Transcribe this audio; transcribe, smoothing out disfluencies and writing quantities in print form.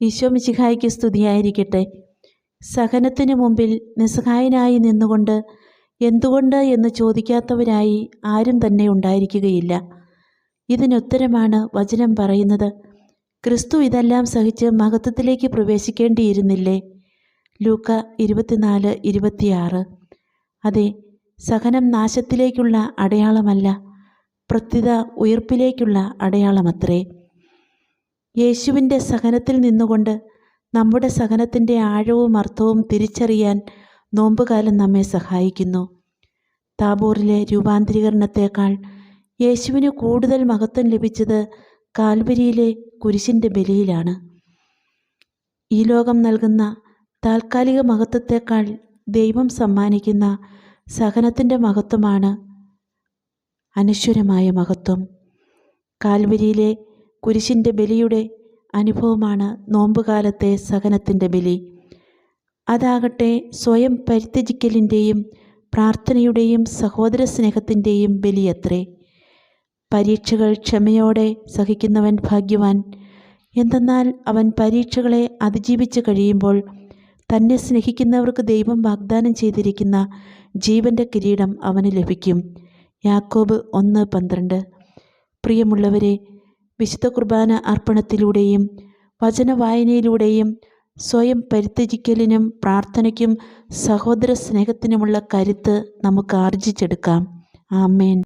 ഈശോ മിശിഹായ്ക്ക് സ്തുതിയായിരിക്കട്ടെ. സഹനത്തിനു മുമ്പിൽ നിസ്സഹായനായി നിന്നുകൊണ്ട് എന്തുകൊണ്ട് എന്ന് ചോദിക്കാത്തവരായി ആരും തന്നെ ഉണ്ടായിരിക്കുകയില്ല. ഇതിനുത്തരമാണ് വചനം പറയുന്നത്. ക്രിസ്തു ഇതെല്ലാം സഹിച്ച് മഹത്വത്തിലേക്ക് പ്രവേശിക്കേണ്ടിയിരുന്നില്ലേ? ലൂക്ക 24:26. അതെ, സഹനം നാശത്തിലേക്കുള്ള അടയാളമല്ല, പ്രത്യുത ഉയിർപ്പിലേക്കുള്ള അടയാളമത്രേ. യേശുവിൻ്റെ സഹനത്തിൽ നിന്നുകൊണ്ട് നമ്മുടെ സഹനത്തിൻ്റെ ആഴവും അർത്ഥവും തിരിച്ചറിയാൻ നോമ്പുകാലം നമ്മെ സഹായിക്കുന്നു. താബോറിലെ രൂപാന്തരീകരണത്തേക്കാൾ യേശുവിന് കൂടുതൽ മഹത്വം ലഭിച്ചത് കാൽവരിയിലെ കുരിശിൻ്റെ ബലിയിലാണ്. ഈ ലോകം നൽകുന്ന താൽക്കാലിക മഹത്വത്തേക്കാൾ ദൈവം സമ്മാനിക്കുന്ന സഹനത്തിൻ്റെ മഹത്വമാണ് അനശ്വരമായ മഹത്വം. കാൽവരിയിലെ കുരിശിൻ്റെ ബലിയുടെ അനുഭവമാണ് നോമ്പുകാലത്തെ സഹനത്തിൻ്റെ ബലി. അതാകട്ടെ സ്വയം പരിത്യജിക്കലിൻ്റെയും പ്രാർത്ഥനയുടെയും സഹോദര സ്നേഹത്തിൻ്റെയും ബലിയത്രേ. പരീക്ഷകൾ ക്ഷമയോടെ സഹിക്കുന്നവൻ ഭാഗ്യവാൻ. എന്തെന്നാൽ അവൻ പരീക്ഷകളെ അതിജീവിച്ച് കഴിയുമ്പോൾ തന്നെ സ്നേഹിക്കുന്നവർക്ക് ദൈവം വാഗ്ദാനം ചെയ്തിരിക്കുന്ന ജീവൻ്റെ കിരീടം അവന് ലഭിക്കും. യാക്കോബ് 1:12. പ്രിയമുള്ളവരെ, വിശുദ്ധ കുർബാന അർപ്പണത്തിലൂടെയും വചനവായനയിലൂടെയും സ്വയം പരിത്യജിക്കലിനും പ്രാർത്ഥനയ്ക്കും സഹോദര സ്നേഹത്തിനുമുള്ള കരുത്ത് നമുക്ക് ആർജിച്ചെടുക്കാം. ആമേൻ.